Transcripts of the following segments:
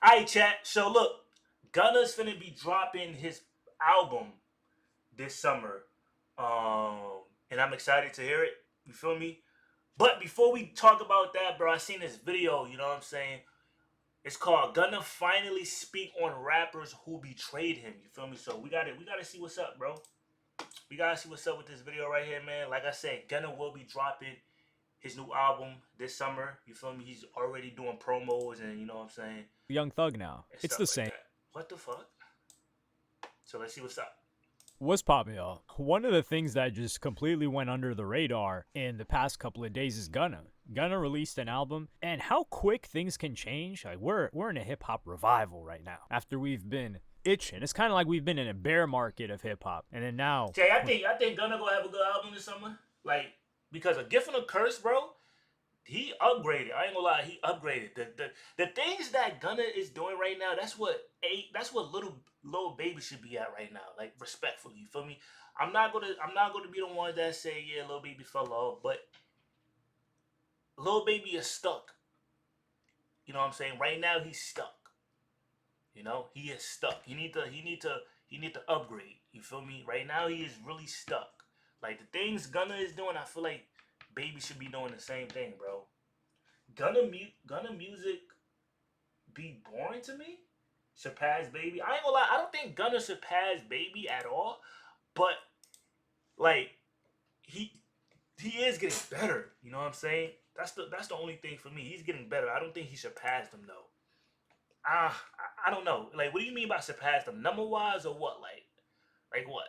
Alright, chat. So look, Gunna's finna be dropping his album this summer. And I'm excited to hear it. You feel me? But before we talk about that, bro, I seen this video, you know what I'm saying? It's called Gunna Finally Speak on Rappers Who Betrayed Him. You feel me? So we gotta see what's up, bro. We gotta see what's up with this video right here, man. Like I said, Gunna will be dropping his new album this summer. You feel me? He's already doing promos and you know what I'm saying? Young Thug now. And It's stuff the like same. that. What the fuck? So let's see what's up. What's poppin', y'all? One of the things that just completely went under the radar in the past couple of days is Gunna. Gunna released an album, and how quick things can change. Like we're in a hip hop revival right now. After we've been itching, it's kind of like we've been in a bear market of hip hop, and then now. Jay, I think Gunna gonna have a good album this summer. Like because a gift and a curse, bro. He upgraded. I ain't gonna lie, he upgraded. The things that Gunna is doing right now, that's what little baby should be at right now. Like respectfully, you feel me? I'm not gonna be the one that say yeah, little baby fell off, but little baby is stuck. You know what I'm saying? Right now he's stuck. You know, he is stuck. He need to upgrade. You feel me? Right now he is really stuck. Like the things Gunna is doing, I feel like Baby should be doing the same thing, bro. Gunna music be boring to me. Surpass Baby. I ain't gonna lie. I don't think Gunna surpassed Baby at all. But like he he is getting better. You know what I'm saying? That's the only thing for me. He's getting better. I don't think he surpassed him though. I don't know. Like, what do you mean by surpassed him? Number wise or what? Like what?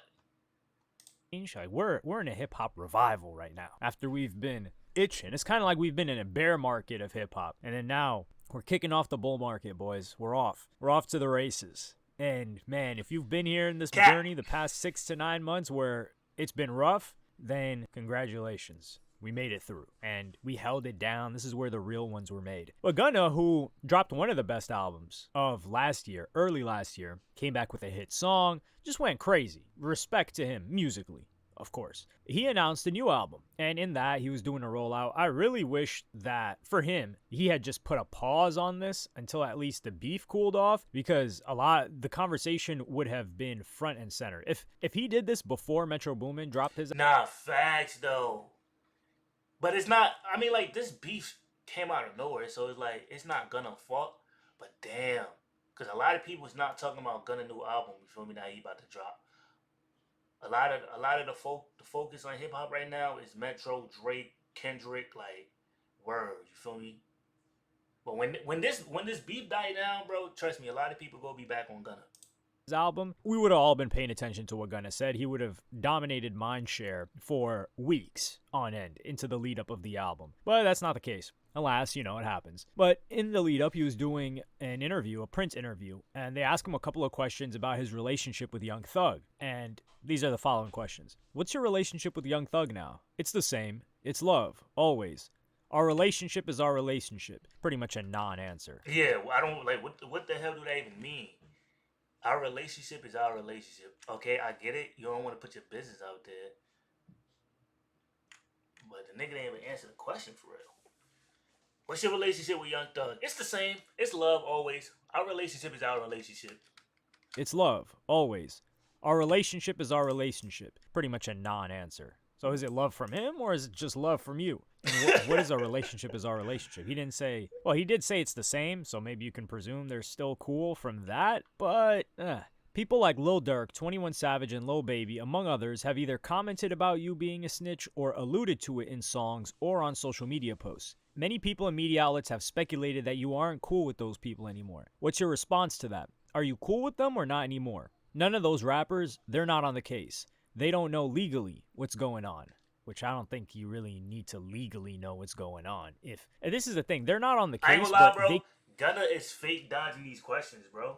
Like we're in a hip hop revival right now. After we've been itching, it's kind of like we've been in a bear market of hip hop, and then now we're kicking off the bull market, boys. We're off. We're off to the races. And man, if you've been here in this Cat. journey the past 6 to 9 months where it's been rough, then congratulations. We made it through, and we held it down. This is where the real ones were made. But Gunna, who dropped one of the best albums of last year, early last year, came back with a hit song, just went crazy. Respect to him, musically, of course. He announced a new album, and in that, he was doing a rollout. I really wish that, for him, he had just put a pause on this until at least the beef cooled off, because the conversation would have been front and center. If he did this before Metro Boomin dropped his. Nah, facts though. But it's not. I mean, like this beef came out of nowhere, so it's like it's not Gunna's fault. But damn, because a lot of people is not talking about Gunna new album. You feel me? That he about to drop. A lot of the focus on hip hop right now is Metro, Drake, Kendrick, like word. You feel me? But when this beef died down, bro, trust me, a lot of people gonna be back on Gunna. Album, we would have all been paying attention to what Gunna said. He would have dominated mindshare for weeks on end into the lead up of the album. But that's not the case. Alas, it happens. But in the lead up, he was doing an interview, a print interview, and they asked him a couple of questions about his relationship with Young Thug. And these are the following questions. What's your relationship with Young Thug now? It's the same. It's love, always. Our relationship is our relationship. Pretty much a non-answer. Yeah, I don't like what the hell do that even mean? Our relationship is our relationship. Okay, I get it. You don't want to put your business out there. But the nigga didn't even answer the question for real. What's your relationship with Young Thug? It's the same. It's love always. Our relationship is our relationship. It's love, always. Our relationship is our relationship. Pretty much a non-answer. So is it love from him or is it just love from you? And what is our relationship is our relationship? He didn't say, well, he did say it's the same, so maybe you can presume they're still cool from that, but people like Lil Durk, 21 Savage, and Lil Baby, among others, have either commented about you being a snitch or alluded to it in songs or on social media posts. Many people and media outlets have speculated that you aren't cool with those people anymore. What's your response to that? Are you cool with them or not anymore? None of those rappers, they're not on the case. They don't know legally what's going on, which I don't think you really need to legally know what's going on. And this is the thing, they're not on the case, I ain't gonna lie, but bro. they Gunna is fake dodging these questions, bro.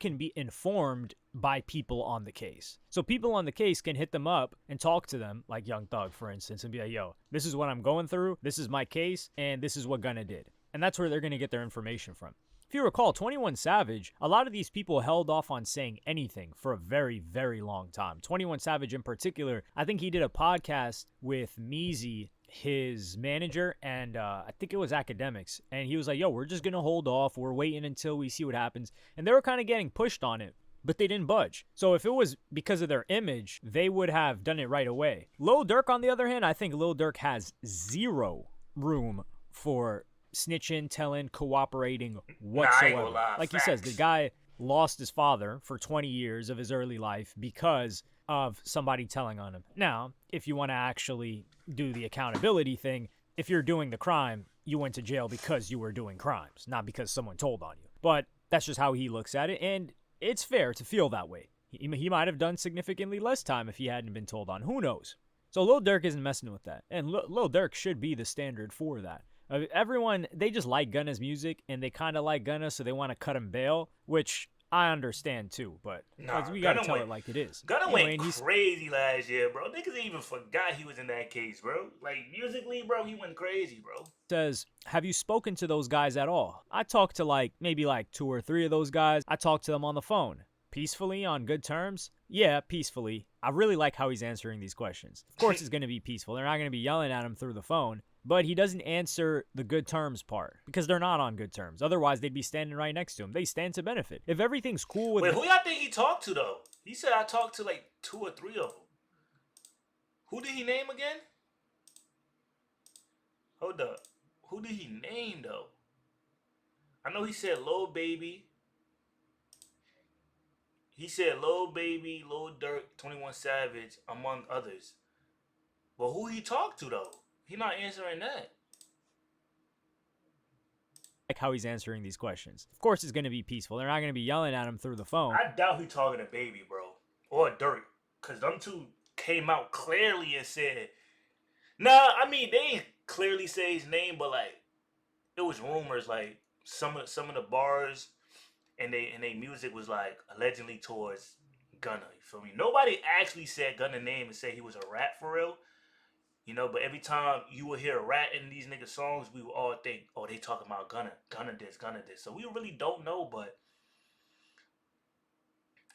can be informed by people on the case. So people on the case can hit them up and talk to them, like Young Thug, for instance, and be like, yo, this is what I'm going through, this is my case, and this is what Gunna did. And that's where they're going to get their information from. If you recall, 21 Savage, a lot of these people held off on saying anything for a very, very long time. 21 Savage in particular, I think he did a podcast with Meezy, his manager, and I think it was Academics. And he was like, yo, we're just going to hold off. We're waiting until we see what happens. And they were kind of getting pushed on it, but they didn't budge. So if it was because of their image, they would have done it right away. Lil Durk, on the other hand, I think Lil Durk has zero room for snitching, telling, cooperating whatsoever. Nah, I ain't gonna lie, like facts. he says, the guy lost his father for 20 years of his early life because of somebody telling on him. Now, if you want to actually do the accountability thing, if you're doing the crime, you went to jail because you were doing crimes, not because someone told on you. But that's just how he looks at it, and it's fair to feel that way. He might have done significantly less time if he hadn't been told on. Who knows? So Lil Durk isn't messing with that, and Lil Durk should be the standard for that. Everyone, they just like Gunna's music, and they kind of like Gunna, so they want to cut him bail, which I understand too, but we got to tell it like it is. Gunna went crazy last year, bro. Niggas even forgot he was in that case, bro. Like, musically, bro, he went crazy, bro. Says, have you spoken to those guys at all? I talked to maybe 2 or 3 of those guys. I talked to them on the phone. Peacefully, on good terms? Yeah, peacefully. I really like how he's answering these questions. Of course it's going to be peaceful. They're not going to be yelling at him through the phone. But he doesn't answer the good terms part because they're not on good terms. Otherwise, they'd be standing right next to him. They stand to benefit. If everything's cool with... Wait, who y'all think he talked to, though? He said I talked to 2 or 3 of them. Who did he name again? Hold up. Who did he name, though? I know he said Lil Baby. He said Lil Baby, Lil Durk, 21 Savage, among others. But who he talked to, though? He not answering that. Like how he's answering these questions. Of course it's going to be peaceful. They're not going to be yelling at him through the phone. I doubt he talking to Baby, bro. Or Durk. Because them two came out clearly and said... Nah, I mean, they ain't clearly say his name, but it was rumors, some of the bars and they music was allegedly towards Gunna. You feel me? Nobody actually said Gunna's name and said he was a rat for real. You know, but every time you would hear a rat in these niggas' songs, we would all think, oh, they talking about Gunna. Gunna this. So we really don't know, but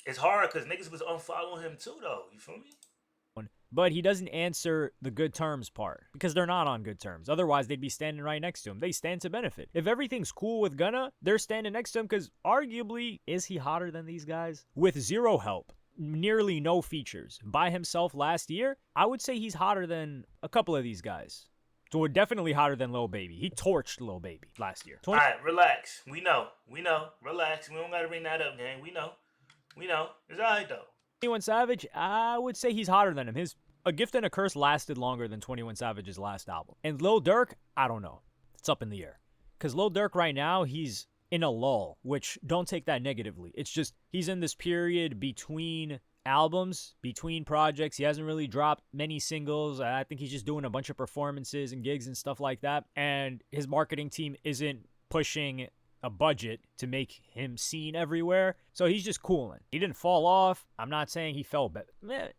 it's hard because niggas was unfollowing him too, though. You feel me? But he doesn't answer the good terms part because they're not on good terms. Otherwise, they'd be standing right next to him. They stand to benefit. If everything's cool with Gunna, they're standing next to him because arguably, is he hotter than these guys? With zero help. Nearly no features by himself last year, I would say he's hotter than a couple of these guys. So we're definitely hotter than Lil Baby. He torched Lil Baby last year. All right, relax. We know. Relax. We don't got to bring that up, gang. We know. It's all right, though. 21 Savage, I would say he's hotter than him. A Gift and a Curse lasted longer than 21 Savage's last album. And Lil Durk, I don't know. It's up in the air. Because Lil Durk right now, he's in a lull, which don't take that negatively. It's just he's in this period between albums, between projects. He hasn't really dropped many singles. I think he's just doing a bunch of performances and gigs and stuff like that. And his marketing team isn't pushing a budget to make him seen everywhere. So he's just cooling. He didn't fall off. I'm not saying he fell back.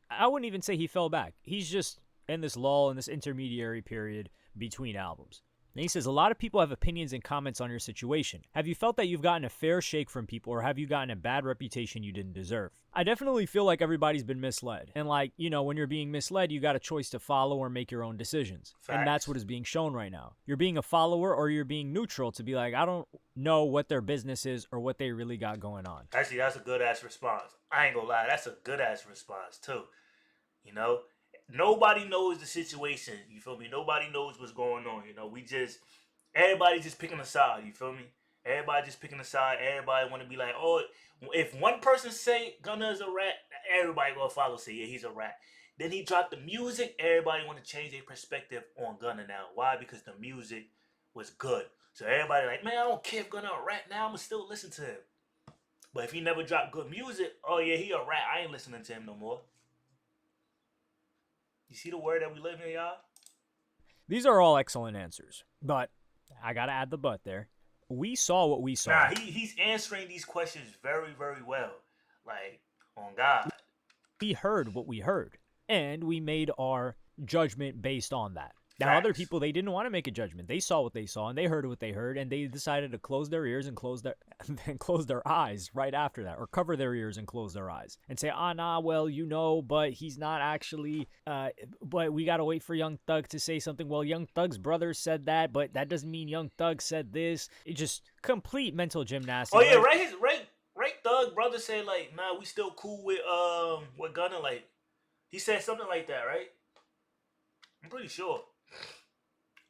I wouldn't even say he fell back. He's just in this lull, in this intermediary period between albums. And he says, a lot of people have opinions and comments on your situation. Have you felt that you've gotten a fair shake from people, or have you gotten a bad reputation you didn't deserve? I definitely feel like everybody's been misled. And when you're being misled, you got a choice to follow or make your own decisions. Facts. And that's what is being shown right now. You're being a follower or you're being neutral to be like, I don't know what their business is or what they really got going on. Actually, that's a good-ass response. I ain't gonna lie. That's a good-ass response, too. You know? Nobody knows the situation, you feel me? Nobody knows what's going on, you know? Everybody just picking a side, you feel me? Everybody just picking a side. Everybody want to be like, oh, if one person say Gunna is a rat, everybody gonna follow, say, yeah, he's a rat. Then he dropped the music, everybody want to change their perspective on Gunna now. Why? Because the music was good. So everybody like, man, I don't care if Gunna a rat now, I'm gonna still listen to him. But if he never dropped good music, oh yeah, he a rat, I ain't listening to him no more. You see the word that we live in, y'all? These are all excellent answers, but I gotta add the but there. We saw what we saw. Nah, he's answering these questions very, very well. On God. We heard what we heard, and we made our judgment based on that. Now, other Facts. people, they didn't want to make a judgment. They saw what they saw, and they heard what they heard, and they decided to close their ears and close their eyes right after that, or cover their ears and close their eyes, and say, nah, well, but he's not actually. But we gotta wait for Young Thug to say something. Well, Young Thug's brother said that, but that doesn't mean Young Thug said this. It just complete mental gymnastics. Oh yeah, right. Thug brother said like, nah, we still cool with Gunna. Like, he said something like that, right? I'm pretty sure.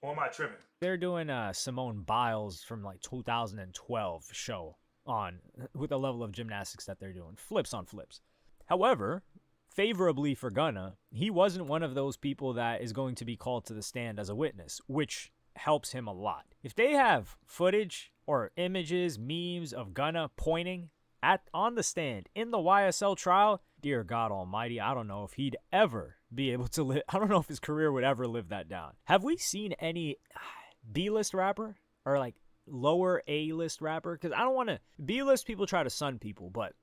Or am I tripping? They're doing Simone Biles from like 2012 show on with the level of gymnastics that they're doing. Flips on flips. However, favorably for Gunna, he wasn't one of those people that is going to be called to the stand as a witness, which helps him a lot. If they have footage or images, memes of Gunna pointing on the stand in the YSL trial, dear God Almighty, I don't know if he'd ever be able to live. I don't know if his career would ever live that down. Have we seen any B-list rapper or like lower A-list rapper? Because I don't want to. B-list people try to sun people, but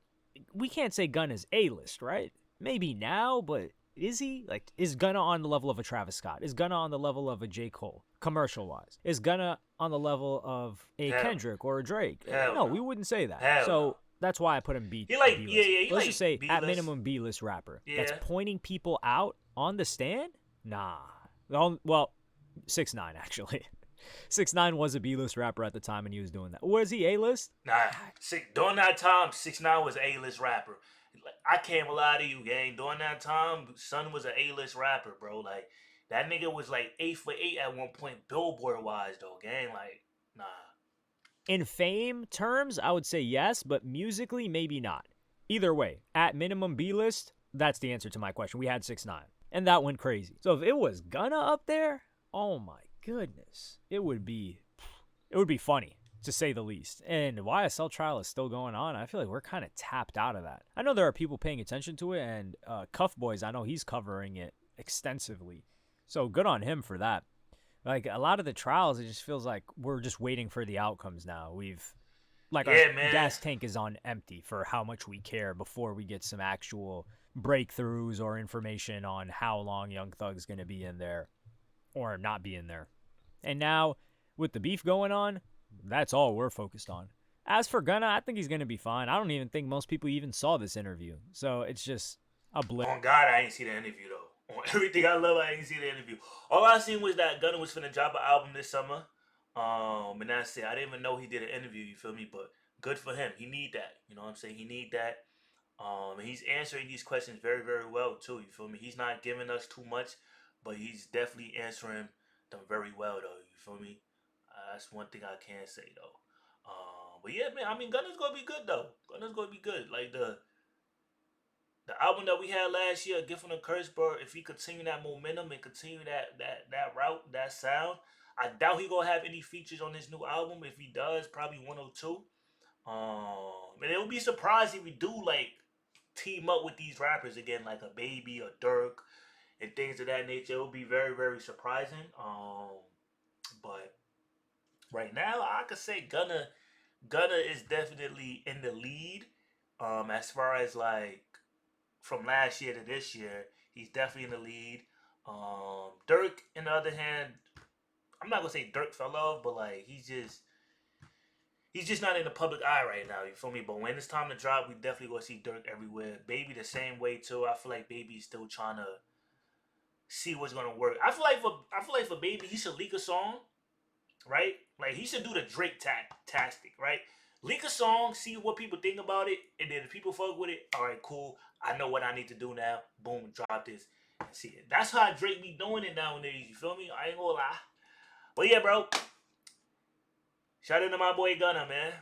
we can't say Gunna's A-list, right? Maybe now, but is he? Like, is Gunna on the level of a Travis Scott? Is Gunna on the level of a J. Cole, commercial-wise? Is Gunna on the level of a Kendrick or a Drake? No, we wouldn't say that. So that's why I put him B. He like, B-list. he Let's like just say, B-list. at minimum, B-list rapper. Yeah. That's pointing people out on the stand? Nah. Well, 6ix9ine, actually. 6ix9ine was a B-list rapper at the time, and he was doing that. Was he A-list? Nah. During that time, 6ix9ine was an A-list rapper. I can't lie to you, gang. During that time, Son was an A-list rapper, bro. Like, that nigga was like 8 for 8 at one point, Billboard-wise, though, gang. Like, nah. In fame terms, I would say yes, but musically, maybe not. Either way, at minimum B-list, that's the answer to my question. We had 6ix9ine, and that went crazy. So if it was Gunna up there, oh my goodness, it would be funny, to say the least. And the YSL trial is still going on. I feel like we're kind of tapped out of that. I know there are people paying attention to it, and Cuff Boys, I know he's covering it extensively. So good on him for that. Like, a lot of the trials, it just feels like we're just waiting for the outcomes now. Our gas tank is on empty for how much we care before we get some actual breakthroughs or information on how long Young Thug's going to be in there or not be in there. And now, with the beef going on, that's all we're focused on. As for Gunna, I think he's going to be fine. I don't even think most people even saw this interview. So it's just a blip. On God, I ain't see the interview, though. On everything I love, I ain't see the interview. All I seen was that Gunna was finna drop an album this summer. And that's it. I didn't even know he did an interview, you feel me? But good for him. He need that. You know what I'm saying? He need that. And he's answering these questions very, very well, too. You feel me? He's not giving us too much, but he's definitely answering them very well, though. You feel me? That's one thing I can say, though. But yeah, man, I mean, Gunna's gonna be good, though. Gunna's gonna be good. Like, the album that we had last year, Gift from the Curse, bro, if he continue that momentum and continue that route, that sound, I doubt he gonna have any features on this new album. If he does, probably one or two. And it would be surprised if we do like team up with these rappers again, like a Baby or Durk and things of that nature. It would be very, very surprising. But right now, I could say Gunna is definitely in the lead. As far as like from last year to this year, he's definitely in the lead. Durk, on the other hand, I'm not gonna say Durk fell off, but like he's just not in the public eye right now. You feel me? But when it's time to drop, we definitely gonna see Durk everywhere. Baby the same way too. I feel like Baby's still trying to see what's gonna work. I feel like for Baby, he should leak a song, right? Like he should do the Drake tactic, right? Leak a song, see what people think about it, and then if people fuck with it, all right, cool. I know what I need to do now. Boom, drop this. See it. That's how Drake be doing it nowadays. You feel me? I ain't gonna lie. But yeah, bro. Shout out to my boy Gunna, man.